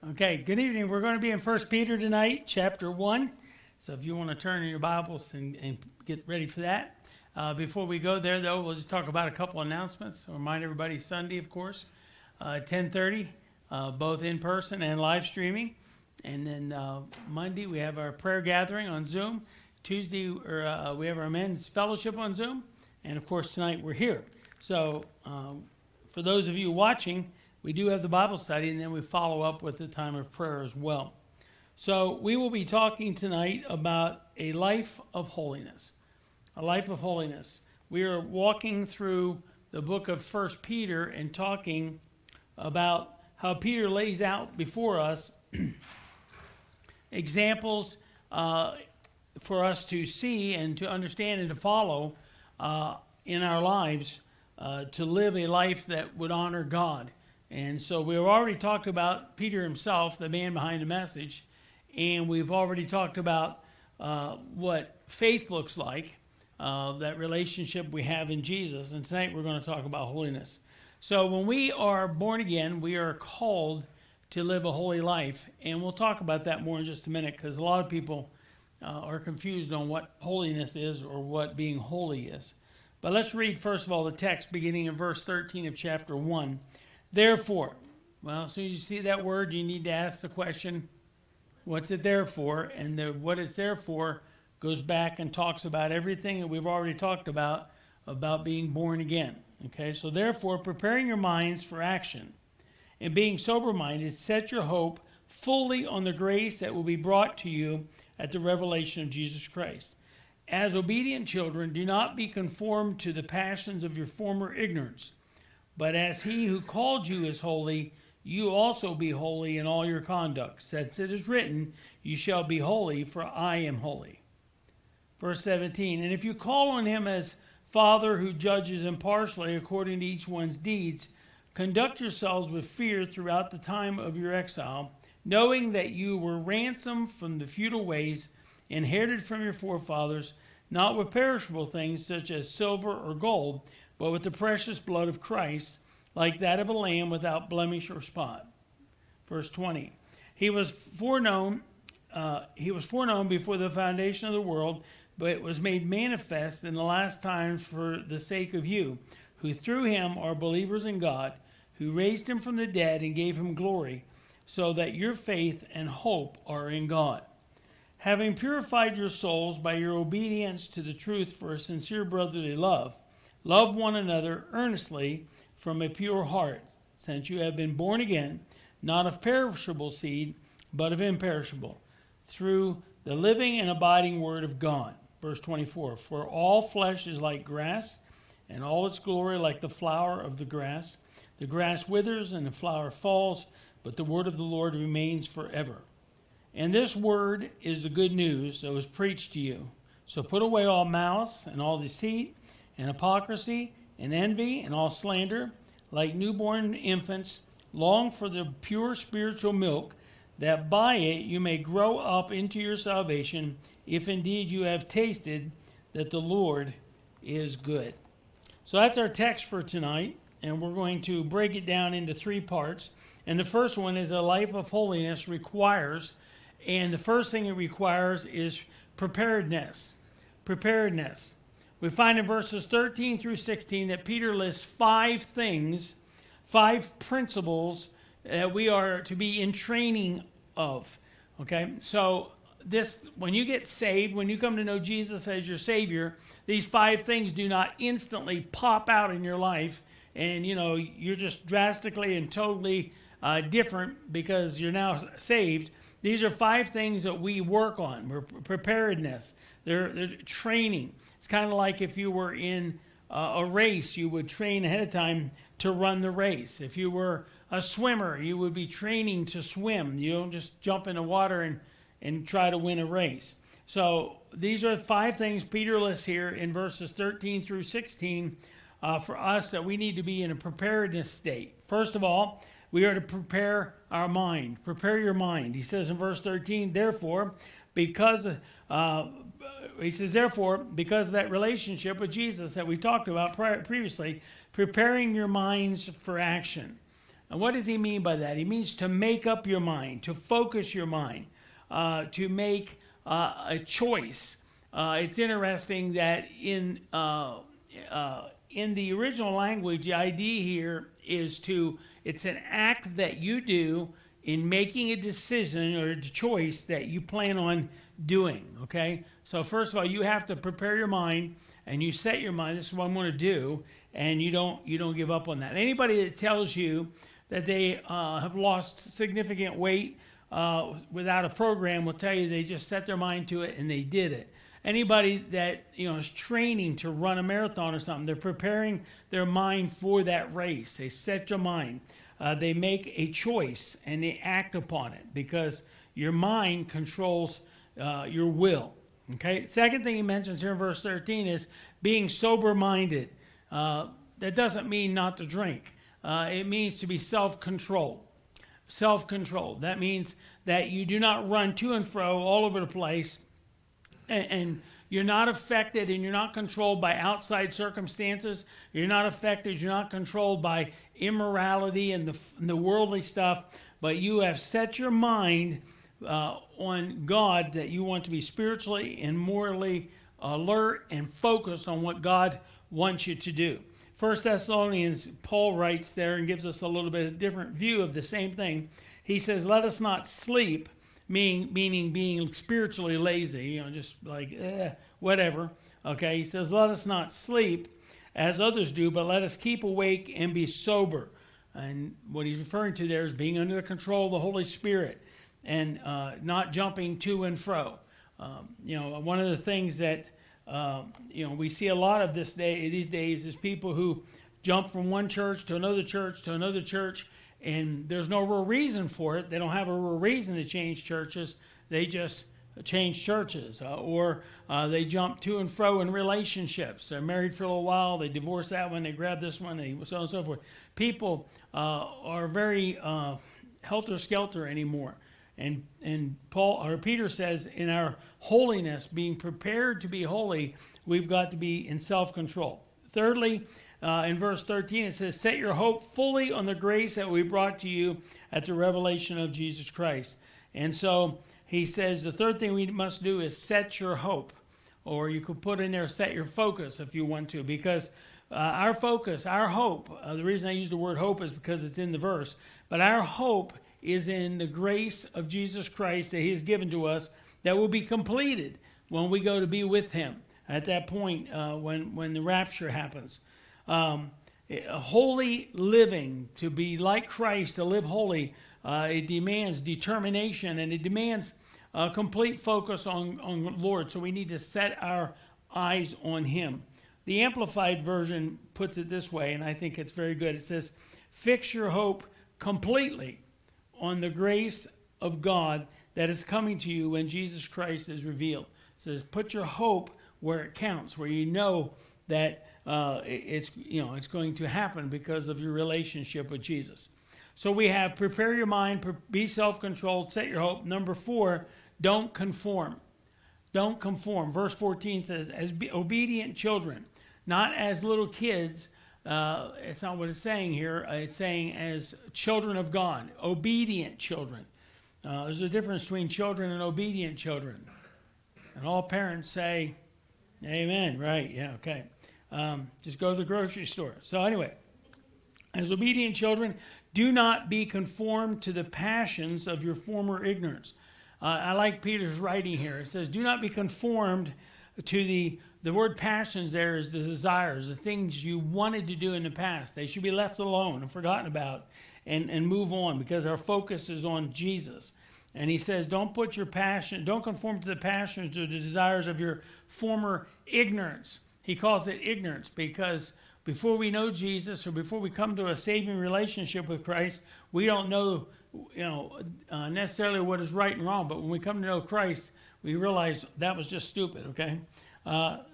Okay, good evening. We're going to be in 1 Peter tonight, chapter 1. So if you want to turn in your Bibles and get ready for that. Before we go there, though, we'll just talk about a couple announcements. I'll remind everybody Sunday, of course, 10:30, both in person and live streaming. And then Monday, we have our prayer gathering on Zoom. Tuesday, we have our men's fellowship on Zoom. And, of course, tonight we're here. So for those of you watching, we do have the Bible study, and then we follow up with the time of prayer as well. So we will be talking tonight about a life of holiness. A life of holiness. We are walking through the book of 1 Peter and talking about how Peter lays out before us examples for us to see and to understand and to follow in our lives to live a life that would honor God. And so we've already talked about Peter himself, the man behind the message, and we've already talked about what faith looks like, that relationship we have in Jesus. And tonight we're going to talk about holiness. So when we are born again, we are called to live a holy life. And we'll talk about that more in just a minute, because a lot of people are confused on what holiness is or what being holy is. But let's read, first of all, the text beginning in verse 13 of chapter 1. Therefore, well, as soon as you see that word, you need to ask the question, what's it there for? And what it's there for goes back and talks about everything that we've already talked about being born again. Okay, so therefore, preparing your minds for action and being sober-minded, set your hope fully on the grace that will be brought to you at the revelation of Jesus Christ. As obedient children, do not be conformed to the passions of your former ignorance. But as he who called you is holy, you also be holy in all your conduct. Since it is written, you shall be holy, for I am holy. Verse 17, and if you call on him as Father who judges impartially according to each one's deeds, conduct yourselves with fear throughout the time of your exile, knowing that you were ransomed from the futile ways inherited from your forefathers, not with perishable things such as silver or gold, but with the precious blood of Christ, like that of a lamb without blemish or spot. Verse 20. He was foreknown before the foundation of the world, but it was made manifest in the last times for the sake of you, who through him are believers in God, who raised him from the dead and gave him glory, so that your faith and hope are in God. Having purified your souls by your obedience to the truth for a sincere brotherly love, love one another earnestly from a pure heart, since you have been born again, not of perishable seed, but of imperishable, through the living and abiding word of God. Verse 24, for all flesh is like grass, and all its glory like the flower of the grass. The grass withers and the flower falls, but the word of the Lord remains forever. And this word is the good news that was preached to you. So put away all malice and all deceit, and hypocrisy, and envy, and all slander. Like newborn infants, long for the pure spiritual milk, that by it you may grow up into your salvation, if indeed you have tasted that the Lord is good. So that's our text for tonight, and we're going to break it down into three parts. And the first one is a life of holiness requires, and the first thing it requires is preparedness. Preparedness. We find in verses 13 through 16 that Peter lists 5 things, 5 principles that we are to be in training of. Okay, so when you get saved, when you come to know Jesus as your Savior, these 5 things do not instantly pop out in your life, and you're just drastically and totally different because you're now saved. These are 5 things that we work on. Preparedness. They're training. It's kind of like if you were in a race, you would train ahead of time to run the race. If you were a swimmer, you would be training to swim. You don't just jump in the water and try to win a race. So these are 5 things Peter lists here in verses 13 through 16 for us that we need to be in a preparedness state. First of all, we are to prepare our mind. Prepare your mind. He says in verse 13, therefore, because of that relationship with Jesus that we talked about previously, preparing your minds for action. And what does he mean by that? He means to make up your mind, to focus your mind, to make a choice. It's interesting that in the original language, the idea here is it's an act that you do in making a decision or a choice that you plan on doing, okay? So first of all, you have to prepare your mind and you set your mind, this is what I'm going to do, and you don't give up on that. Anybody that tells you that they have lost significant weight without a program will tell you they just set their mind to it and they did it. Anybody that is training to run a marathon or something, they're preparing their mind for that race. They set their mind. They make a choice and they act upon it because your mind controls your will. Okay. Second thing he mentions here in verse 13 is being sober-minded. That doesn't mean not to drink. It means to be self-controlled. Self-controlled. That means that you do not run to and fro all over the place, and you're not affected and you're not controlled by outside circumstances. You're not affected, you're not controlled by immorality and the worldly stuff, but you have set your mind on God, that you want to be spiritually and morally alert and focused on what God wants you to do. 1 Thessalonians, Paul writes there and gives us a little bit of a different view of the same thing. He says, let us not sleep, meaning being spiritually lazy, just like, whatever. Okay, he says, let us not sleep as others do, but let us keep awake and be sober. And what he's referring to there is being under the control of the Holy Spirit and not jumping to and fro. One of the things that we see a lot of these days is people who jump from one church to another church to another church, and there's no real reason for it. They don't have a real reason to change churches. They just change churches, or they jump to and fro in relationships. They're married for a little while, they divorce that one, they grab this one, they so on and so forth. People are very helter-skelter anymore. And Peter says, in our holiness, being prepared to be holy, we've got to be in self-control. Thirdly, in verse 13, it says, set your hope fully on the grace that we brought to you at the revelation of Jesus Christ. And so he says the third thing we must do is set your hope. Or you could put in there, set your focus if you want to, because our focus, our hope, the reason I use the word hope is because it's in the verse, but our hope is in the grace of Jesus Christ that he has given to us that will be completed when we go to be with him at that point when the rapture happens. Holy living, to be like Christ, to live holy, it demands determination and it demands complete focus on the Lord. So we need to set our eyes on him. The Amplified Version puts it this way, and I think it's very good. It says, fix your hope completely on the grace of God that is coming to you when Jesus Christ is revealed. It says, put your hope where it counts, where you know that it's going to happen because of your relationship with Jesus. So we have prepare your mind, be self-controlled, set your hope. Number 4, don't conform. Don't conform. Verse 14 says, as obedient children, not as little kids. It's not what it's saying here. It's saying as children of God, obedient children. There's a difference between children and obedient children. And all parents say, amen, right? Yeah, okay. Just go to the grocery store. So anyway, as obedient children, do not be conformed to the passions of your former ignorance. I like Peter's writing here. It says, do not be conformed to the word passions there is the desires, the things you wanted to do in the past. They should be left alone and forgotten about and move on because our focus is on Jesus. And he says, don't conform to the passions or the desires of your former ignorance. He calls it ignorance because before we know Jesus or before we come to a saving relationship with Christ, we don't know, necessarily what is right and wrong. But when we come to know Christ, we realize that was just stupid, okay?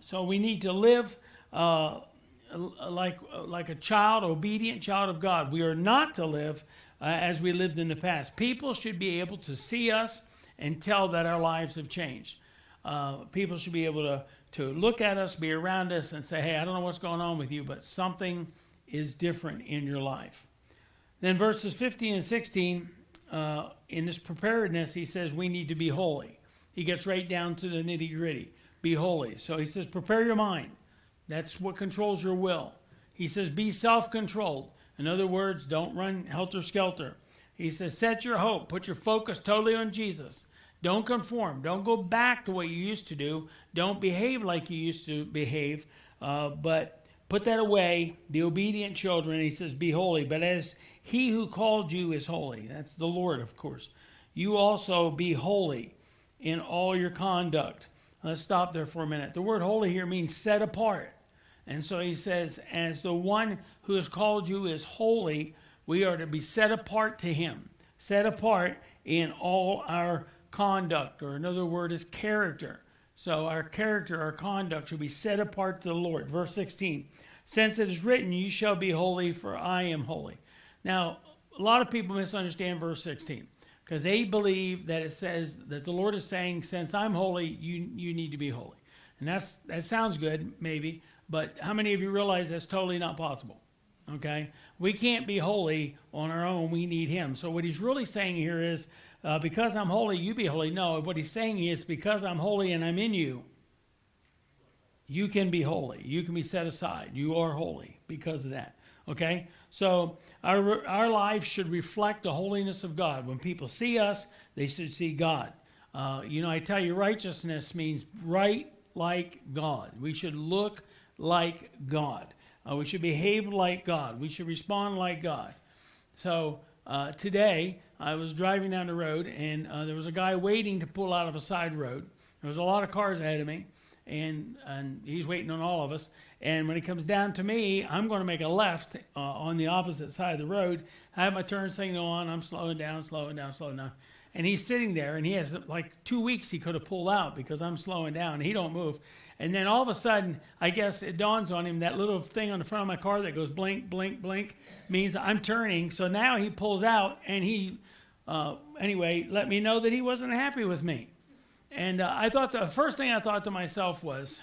So we need to live like a child, obedient child of God. We are not to live as we lived in the past. People should be able to see us and tell that our lives have changed. People should be able to look at us, be around us, and say, hey, I don't know what's going on with you, but something is different in your life. Then verses 15 and 16, in this preparedness, he says we need to be holy. He gets right down to the nitty gritty. Be holy. So he says, prepare your mind. That's what controls your will. He says, be self-controlled. In other words, don't run helter-skelter. He says, set your hope. Put your focus totally on Jesus. Don't conform. Don't go back to what you used to do. Don't behave like you used to behave. But put that away. The obedient children, he says, be holy. But as he who called you is holy. That's the Lord, of course. You also be holy in all your conduct. Let's stop there for a minute. The word holy here means set apart. And so he says, as the one who has called you is holy, we are to be set apart to him. Set apart in all our conduct, or another word is character. So our character, our conduct should be set apart to the Lord. Verse 16, since it is written, you shall be holy, for I am holy. Now, a lot of people misunderstand verse 16. Because they believe that it says that the Lord is saying, since I'm holy, you need to be holy. And that sounds good, maybe, but how many of you realize that's totally not possible? Okay? We can't be holy on our own. We need him. So what he's really saying here is, because I'm holy, you be holy. No, what he's saying is, because I'm holy and I'm in you, you can be holy. You can be set aside. You are holy because of that. Okay? So our lives should reflect the holiness of God. When people see us, they should see God. I tell you, righteousness means right like God. We should look like God. We should behave like God. We should respond like God. So today, I was driving down the road, and there was a guy waiting to pull out of a side road. There was a lot of cars ahead of me, and he's waiting on all of us. And when it comes down to me, I'm going to make a left on the opposite side of the road. I have my turn signal on. I'm slowing down. And he's sitting there, and he has like 2 weeks he could have pulled out because I'm slowing down. He don't move. And then all of a sudden, I guess it dawns on him, that little thing on the front of my car that goes blink, blink, blink, means I'm turning. So now he pulls out, and he, anyway, let me know that he wasn't happy with me. And I thought, the first thing I thought to myself was,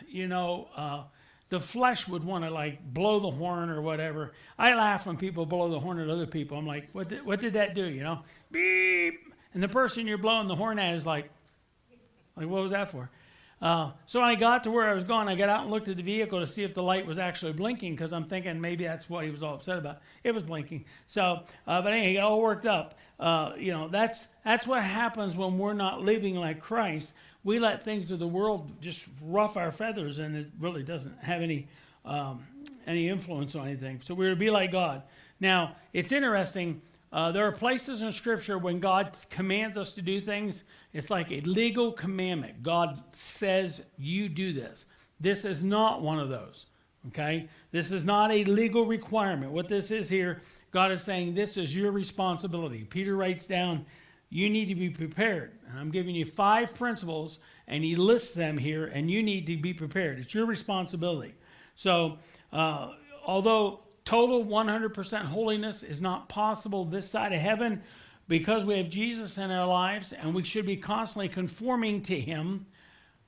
the flesh would want to like blow the horn or whatever. I laugh when people blow the horn at other people. I'm like, what did that do, Beep. And the person you're blowing the horn at is like what was that for? So when I got to where I was going, I got out and looked at the vehicle to see if the light was actually blinking, because I'm thinking maybe that's what he was all upset about. It was blinking. So, but anyway, he got all worked up. That's what happens when we're not living like Christ. We let things of the world just ruff our feathers, and it really doesn't have any influence on anything. So we're to be like God. Now, it's interesting. There are places in Scripture when God commands us to do things, it's like a legal commandment. God says, you do this. This is not one of those, okay? This is not a legal requirement. What this is here, God is saying this is your responsibility. Peter writes down, you need to be prepared. And I'm giving you 5 principles, and he lists them here, and you need to be prepared. It's your responsibility. So, although total 100% holiness is not possible this side of heaven, because we have Jesus in our lives and we should be constantly conforming to him,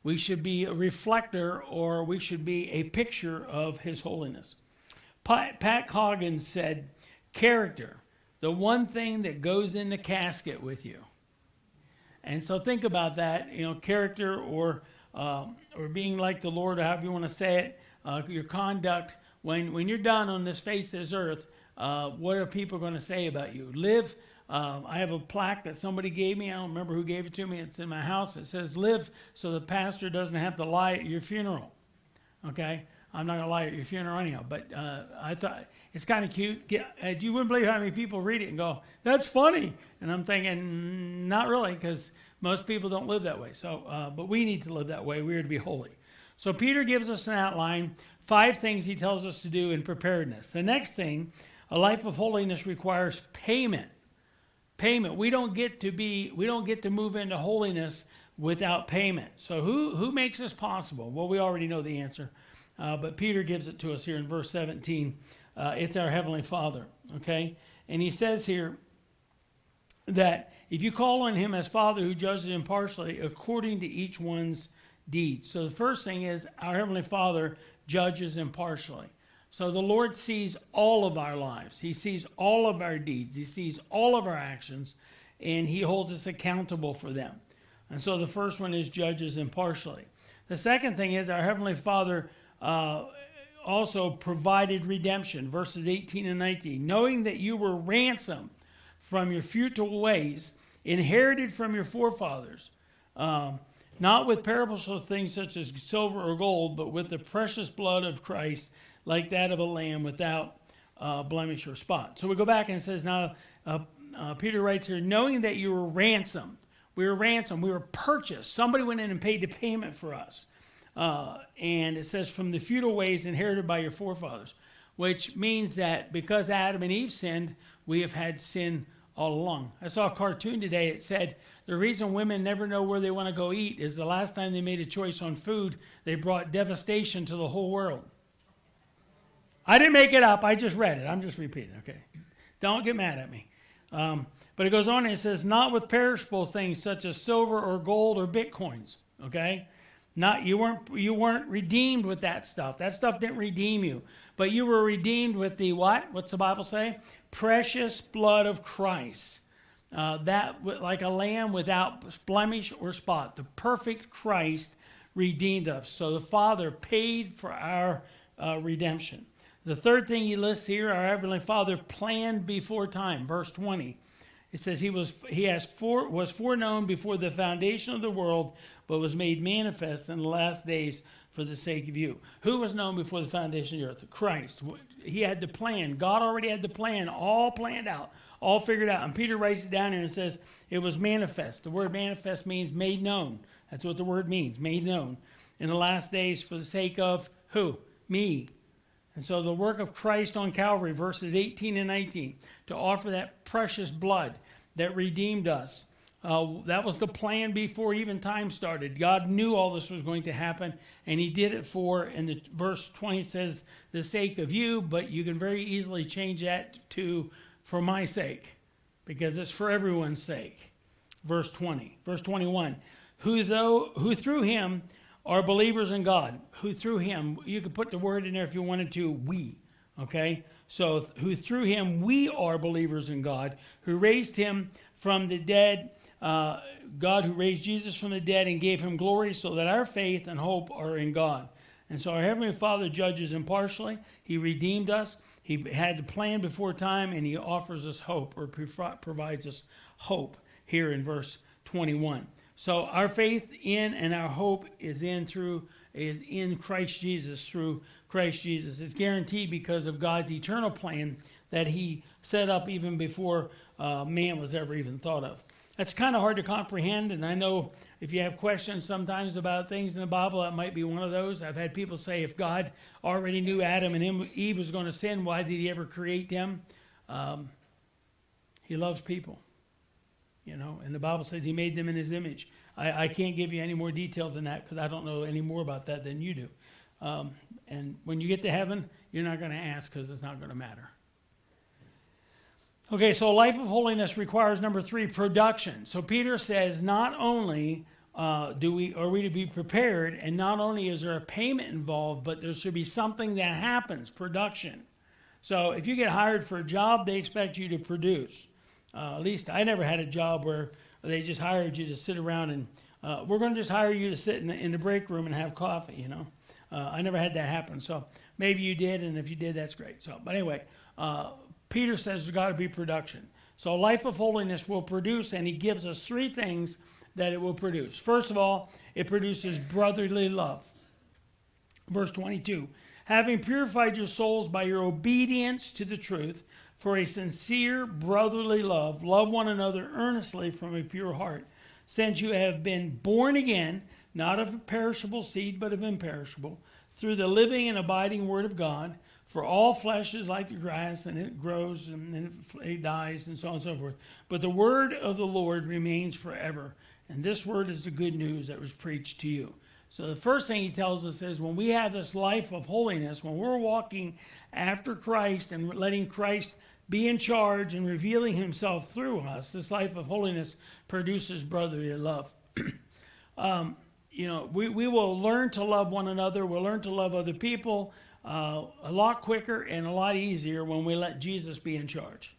we should be a reflector, or we should be a picture of his holiness. Pat Coggins said, character, the one thing that goes in the casket with you. And so think about that, character or being like the Lord, or however you want to say it, your conduct. When you're done on this face of this earth, what are people going to say about you? Live. I have a plaque that somebody gave me. I don't remember who gave it to me. It's in my house. It says, live so the pastor doesn't have to lie at your funeral. Okay? I'm not going to lie at your funeral anyhow. But I thought it's kind of cute. You wouldn't believe how many people read it and go, that's funny. And I'm thinking, not really, because most people don't live that way. So, but we need to live that way. We are to be holy. So Peter gives us an outline, 5 things he tells us to do in preparedness. The next thing, a life of holiness requires payment. Payment. We don't get to move into holiness without payment. So who makes this possible? Well, we already know the answer, but Peter gives it to us here in verse 17. It's our Heavenly Father. Okay, and he says here that if you call on him as Father who judges impartially according to each one's deeds. So the first thing is our Heavenly Father judges impartially. So the Lord sees all of our lives. He sees all of our deeds. He sees all of our actions, and he holds us accountable for them. And so the first one is judges impartially. The second thing is our Heavenly Father also provided redemption, verses 18 and 19. Knowing that you were ransomed from your futile ways, inherited from your forefathers, not with perishable things such as silver or gold, but with the precious blood of Christ, like that of a lamb without blemish or spot. So we go back and it says, now Peter writes here, knowing that you were ransomed. We were ransomed. We were purchased. Somebody went in and paid the payment for us. And it says, from the futile ways inherited by your forefathers, which means that because Adam and Eve sinned, we have had sin all along. I saw a cartoon today. It said the reason women never know where they want to go eat is the last time they made a choice on food, they brought devastation to the whole world. I didn't make it up. I just read it. I'm just repeating. Okay. Don't get mad at me. But it goes on and it says, not with perishable things such as silver or gold or bitcoins. Okay. You weren't redeemed with that stuff. That stuff didn't redeem you. But you were redeemed with the what? What's the Bible say? Precious blood of Christ. That like a lamb without blemish or spot. The perfect Christ redeemed us. So the Father paid for our redemption. The third thing he lists here, our Heavenly Father planned before time. Verse 20. It says was foreknown before the foundation of the world, but was made manifest in the last days for the sake of you. Who was known before the foundation of the earth? Christ. He had the plan. God already had the plan, all planned out, all figured out. And Peter writes it down here and says it was manifest. The word manifest means made known. That's what the word means, made known. In the last days for the sake of who? Me. And so the work of Christ on Calvary, verses 18 and 19, to offer that precious blood that redeemed us. That was the plan before even time started. God knew all this was going to happen, and he did it and the verse 20 says, the sake of you, but you can very easily change that to for my sake, because it's for everyone's sake. Verse 20. Verse 21, who through him are believers in God. Who through him, you could put the word in there if you wanted to, we. Okay? So who through him we are believers in God, who raised him from the dead, God who raised Jesus from the dead and gave him glory, so that our faith and hope are in God. And so our Heavenly Father judges impartially. He redeemed us. He had the plan before time, and he offers us hope, or provides us hope here in verse 21. So our faith in and our hope is in Christ Jesus, through Christ Jesus. It's guaranteed because of God's eternal plan that he set up even before man was ever even thought of. That's kind of hard to comprehend, and I know if you have questions sometimes about things in the Bible, that might be one of those. I've had people say, if God already knew Adam and Eve was going to sin, why did he ever create them? He loves people. You know, and the Bible says he made them in his image. I can't give you any more detail than that because I don't know any more about that than you do. And when you get to heaven, you're not going to ask because it's not going to matter. Okay, so a life of holiness requires, number 3, production. So Peter says not only are we to be prepared, and not only is there a payment involved, but there should be something that happens, production. So if you get hired for a job, they expect you to produce. At least I never had a job where they just hired you to sit around and we're going to just hire you to sit in the break room and have coffee, you know. I never had that happen. So maybe you did, and if you did, that's great. So, but anyway, Peter says there's got to be production. So a life of holiness will produce, and he gives us 3 things that it will produce. First of all, it produces brotherly love. Verse 22, having purified your souls by your obedience to the truth, for a sincere brotherly love, love one another earnestly from a pure heart, since you have been born again, not of perishable seed, but of imperishable, through the living and abiding word of God. For all flesh is like the grass, and it grows, and then it dies, and so on and so forth. But the word of the Lord remains forever. And this word is the good news that was preached to you. So the first thing he tells us is when we have this life of holiness, when we're walking after Christ and letting Christ be in charge and revealing himself through us, this life of holiness produces brotherly love. You know, we will learn to love one another. We'll learn to love other people. a lot quicker and a lot easier when we let Jesus be in charge.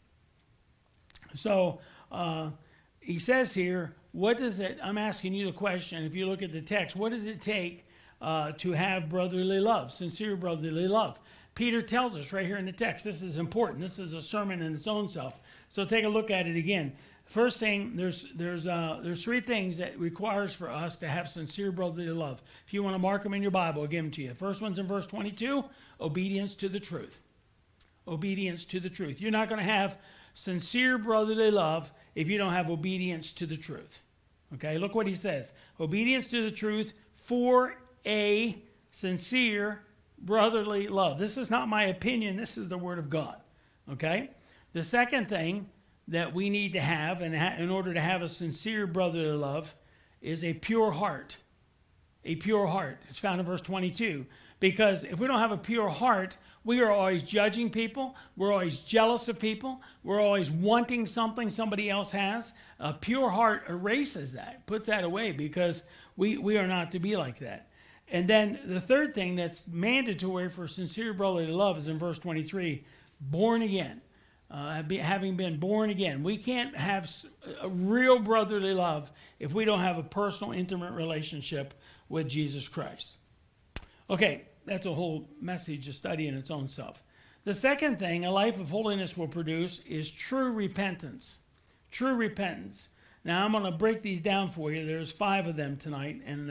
So he says here, what does it, I'm asking you the question, if you look at the text, what does it take to have brotherly love, sincere brotherly love? Peter tells us right here in the text, this is important. This is a sermon in its own self. So take a look at it again. First thing, there's three things that requires for us to have sincere brotherly love. If you want to mark them in your Bible, I'll give them to you. First one's in verse 22, obedience to the truth. Obedience to the truth. You're not going to have sincere brotherly love if you don't have obedience to the truth. Okay, look what he says. Obedience to the truth for a sincere brotherly love. This is not my opinion. This is the word of God. Okay? The second thing that we need to have in order to have a sincere brotherly love is a pure heart. A pure heart. It's found in verse 22. Because if we don't have a pure heart, we are always judging people. We're always jealous of people. We're always wanting something somebody else has. A pure heart erases that, puts that away, because we are not to be like that. And then the third thing that's mandatory for sincere brotherly love is in verse 23, born again. Having been born again. We can't have a real brotherly love if we don't have a personal, intimate relationship with Jesus Christ. Okay, that's a whole message, a study in its own self. The second thing a life of holiness will produce is true repentance. True repentance. Now, I'm going to break these down for you. There's 5 of them tonight, and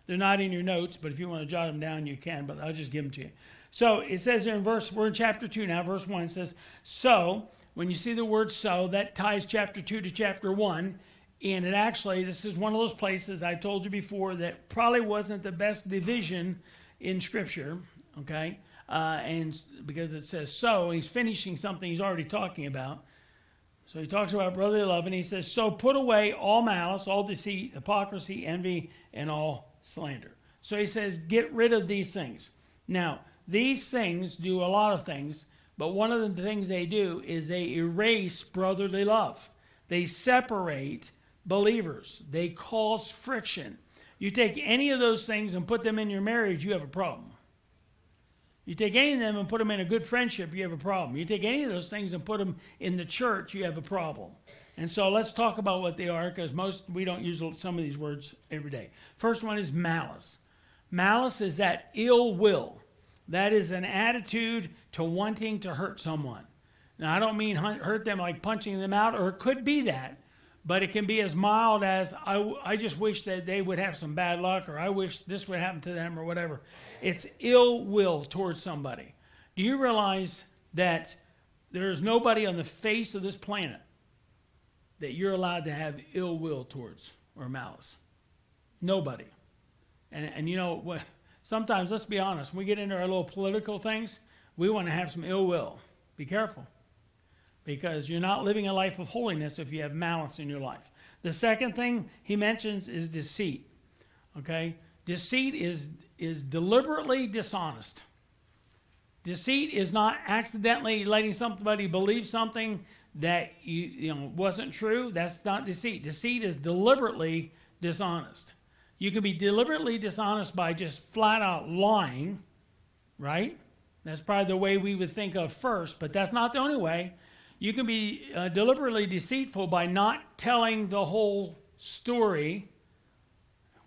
they're not in your notes, but if you want to jot them down, you can, but I'll just give them to you. So it says in we're in chapter 2 now, verse 1, it says, so, when you see the word so, that ties chapter 2 to chapter 1, and it actually, this is one of those places I told you before that probably wasn't the best division in Scripture, okay? And because it says so, he's finishing something he's already talking about. So he talks about brotherly love, and he says, so put away all malice, all deceit, hypocrisy, envy, and all slander. So he says, get rid of these things. Now, these things do a lot of things, but one of the things they do is they erase brotherly love. They separate believers. They cause friction. You take any of those things and put them in your marriage, you have a problem. You take any of them and put them in a good friendship, you have a problem. You take any of those things and put them in the church, you have a problem. And so let's talk about what they are, because we don't use some of these words every day. First one is malice. Malice is that ill will. That is an attitude to wanting to hurt someone. Now, I don't mean hurt them like punching them out, or it could be that, but it can be as mild as, I just wish that they would have some bad luck, or I wish this would happen to them, or whatever. It's ill will towards somebody. Do you realize that there is nobody on the face of this planet that you're allowed to have ill will towards or malice? Nobody. And you know what? Sometimes, let's be honest, when we get into our little political things, we want to have some ill will. Be careful, because you're not living a life of holiness if you have malice in your life. The second thing he mentions is deceit. Okay? Deceit is deliberately dishonest. Deceit is not accidentally letting somebody believe something that wasn't true. That's not deceit. Deceit is deliberately dishonest. You can be deliberately dishonest by just flat out lying, right? That's probably the way we would think of first, but that's not the only way. You can be deliberately deceitful by not telling the whole story.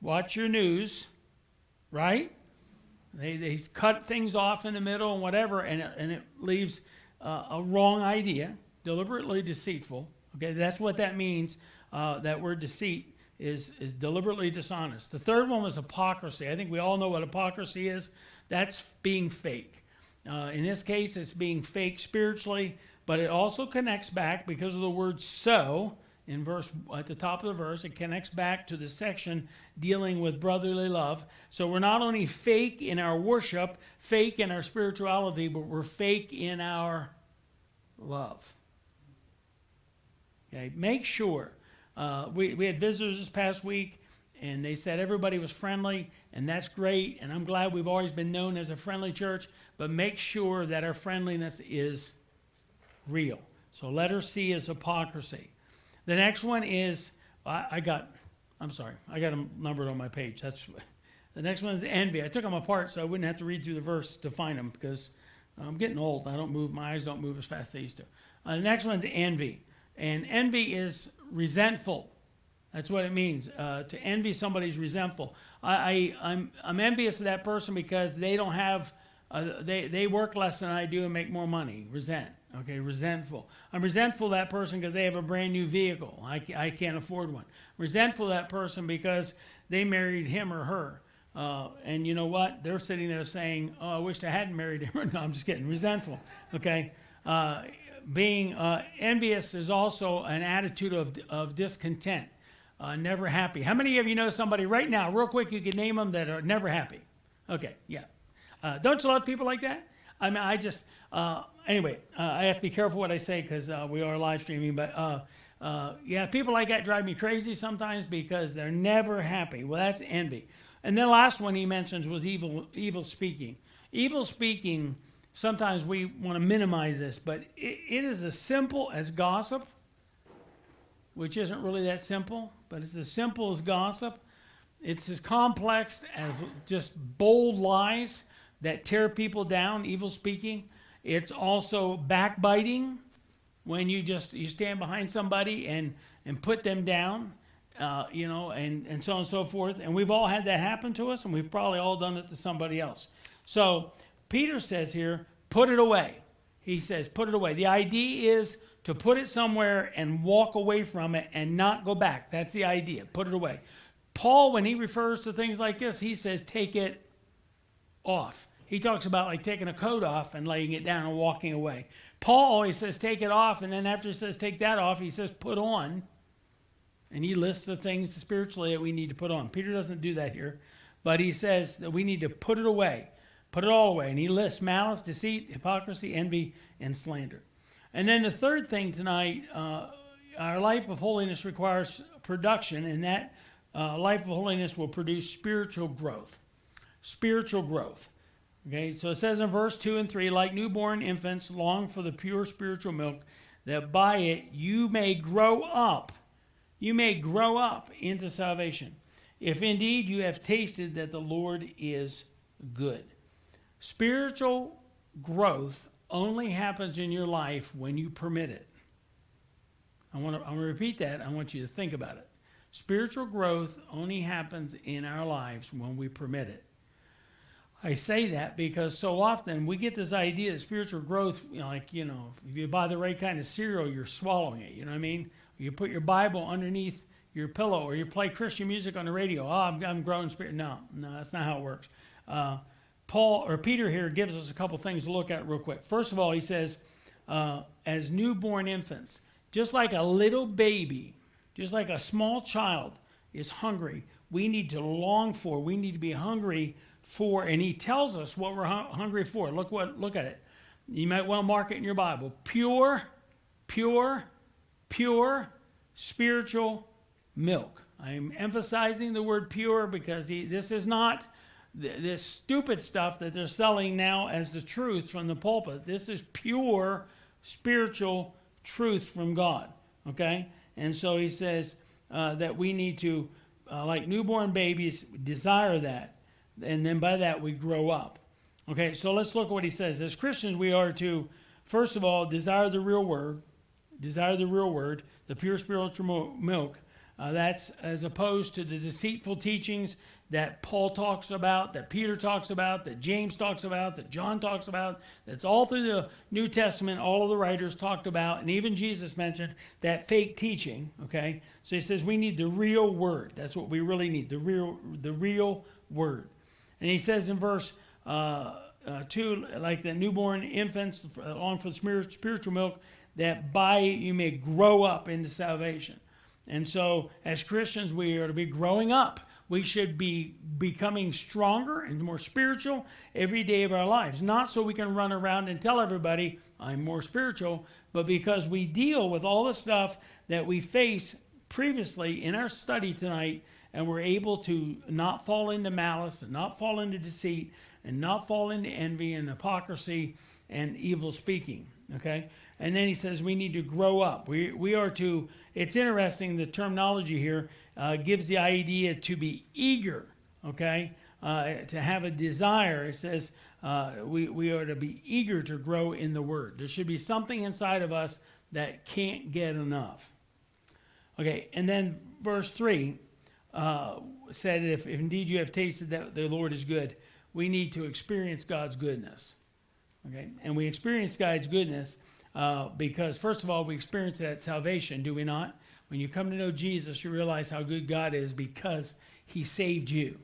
Watch your news, right? They cut things off in the middle and whatever, and it leaves a wrong idea. Deliberately deceitful. Okay, that's what that means. That word deceit is deliberately dishonest. The third one was hypocrisy. I think we all know what hypocrisy is. That's being fake. In this case, it's being fake spiritually, but it also connects back because of the word so. In verse at the top of the verse, it connects back to the section dealing with brotherly love. So we're not only fake in our worship, fake in our spirituality, but we're fake in our love. Okay, make sure. We had visitors this past week, and they said everybody was friendly, and that's great, and I'm glad we've always been known as a friendly church, but make sure that our friendliness is real. So letter C is hypocrisy. The next one is, I got them numbered on my page. The next one is envy. I took them apart so I wouldn't have to read through the verse to find them because I'm getting old. My eyes don't move as fast as they used to. The next one's envy. And envy is resentful. That's what it means. To envy somebody is resentful. I'm envious of that person because they don't have, they work less than I do and make more money. Resentful. I'm resentful of that person because they have a brand new vehicle. I can't afford one. Resentful of that person because they married him or her. And you know what? They're sitting there saying, oh, I wish I hadn't married him. No, I'm just kidding. Resentful. Okay? Being envious is also an attitude of discontent. Never happy. How many of you know somebody right now, real quick, you can name them that are never happy? Okay, yeah. Don't you love people like that? I mean, anyway, I have to be careful what I say because we are live streaming. But yeah, people like that drive me crazy sometimes because they're never happy. Well, that's envy. And then the last one he mentions was evil speaking. Evil speaking, sometimes we want to minimize this, but it is as simple as gossip, which isn't really that simple, but it's as simple as gossip. It's as complex as just bold lies that tear people down, evil speaking. It's also backbiting, when you stand behind somebody and put them down, and so on and so forth. And we've all had that happen to us, and we've probably all done it to somebody else. So Peter says here, put it away. He says, put it away. The idea is to put it somewhere and walk away from it and not go back. That's the idea. Put it away. Paul, when he refers to things like this, he says, take it off. He talks about like taking a coat off and laying it down and walking away. Paul always says, take it off. And then after he says, take that off, he says, put on. And he lists the things spiritually that we need to put on. Peter doesn't do that here. But he says that we need to put it away. Put it all away. And he lists malice, deceit, hypocrisy, envy, and slander. And then the third thing tonight, our life of holiness requires production. And that life of holiness will produce spiritual growth. Spiritual growth. Okay, so it says in verse 2 and 3, like newborn infants, long for the pure spiritual milk, that by it you may grow up. You may grow up into salvation, if indeed you have tasted that the Lord is good. Spiritual growth only happens in your life when you permit it. I'm going to repeat that. I want you to think about it. Spiritual growth only happens in our lives when we permit it. I say that because so often we get this idea that spiritual growth, if you buy the right kind of cereal, you're swallowing it. You know what I mean? You put your Bible underneath your pillow, or you play Christian music on the radio. Oh, I'm growing spirit. No, that's not how it works. Peter here gives us a couple things to look at real quick. First of all, he says, as newborn infants, just like a little baby, just like a small child is hungry, we need to long for. We need to be hungry for, and he tells us what we're hungry for. Look at it. You might well mark it in your Bible. Pure spiritual milk. I'm emphasizing the word pure because this is not this stupid stuff that they're selling now as the truth from the pulpit. This is pure spiritual truth from God. Okay? And so he says that we need to, like newborn babies, desire that. And then by that we grow up. Okay, so let's look at what he says. As Christians, we are to, first of all, desire the real word, the pure spiritual milk. That's as opposed to the deceitful teachings that Paul talks about, that Peter talks about, that James talks about, that John talks about. That's all through the New Testament. All of the writers talked about, and even Jesus mentioned that fake teaching. Okay, so he says we need the real word. That's what we really need, the real word. And he says in verse 2, like the newborn infants, on for the spiritual milk, that by it you may grow up into salvation. And so as Christians, we are to be growing up. We should be becoming stronger and more spiritual every day of our lives. Not so we can run around and tell everybody, I'm more spiritual, but because we deal with all the stuff that we face previously in our study tonight, and we're able to not fall into malice, and not fall into deceit, and not fall into envy and hypocrisy and evil speaking. Okay? And then he says we need to grow up. We are to, it's interesting, the terminology here gives the idea to be eager. Okay? to have a desire. It says we are to be eager to grow in the Word. There should be something inside of us that can't get enough. Okay, and then verse 3 said, if indeed you have tasted that the Lord is good, we need to experience God's goodness. Okay, and we experience God's goodness because, first of all, we experience that salvation, do we not? When you come to know Jesus, you realize how good God is because he saved you.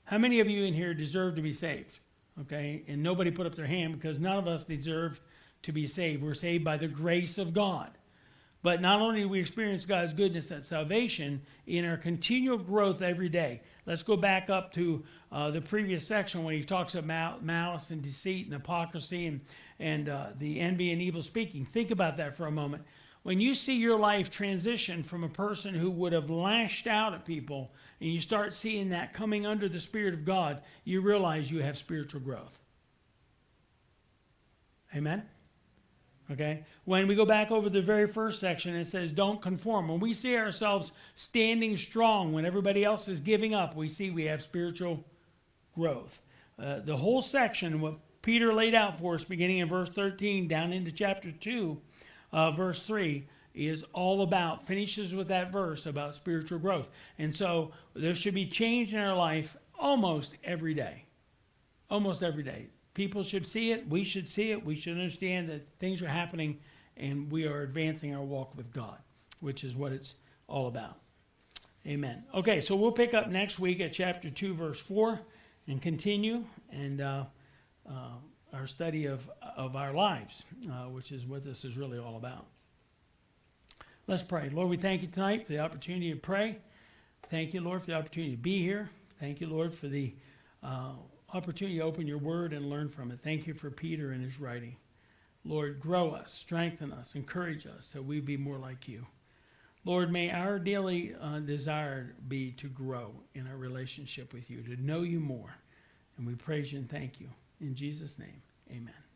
How many of you in here deserve to be saved? Okay, and nobody put up their hand because none of us deserve to be saved. We're saved by the grace of God. But not only do we experience God's goodness at salvation, in our continual growth every day. Let's go back up to the previous section when he talks about malice and deceit and hypocrisy and the envy and evil speaking. Think about that for a moment. When you see your life transition from a person who would have lashed out at people, and you start seeing that coming under the Spirit of God, you realize you have spiritual growth. Amen? Okay? When we go back over the very first section, it says, don't conform. When we see ourselves standing strong when everybody else is giving up, we see we have spiritual growth. The whole section, what Peter laid out for us, beginning in verse 13 down into chapter 2, verse 3, is all about, finishes with that verse about spiritual growth. And so there should be change in our life almost every day. Almost every day. People should see it. We should see it. We should understand that things are happening and we are advancing our walk with God, which is what it's all about. Amen. Okay, so we'll pick up next week at chapter 2, verse 4 and continue and our study of our lives, which is what this is really all about. Let's pray. Lord, we thank you tonight for the opportunity to pray. Thank you, Lord, for the opportunity to be here. Thank you, Lord, for the opportunity to open your word and learn from it. Thank you for Peter and his writing. Lord, grow us, strengthen us, encourage us so we be more like you. Lord, may our daily desire be to grow in our relationship with you, to know you more. And we praise you and thank you. In Jesus' name, amen.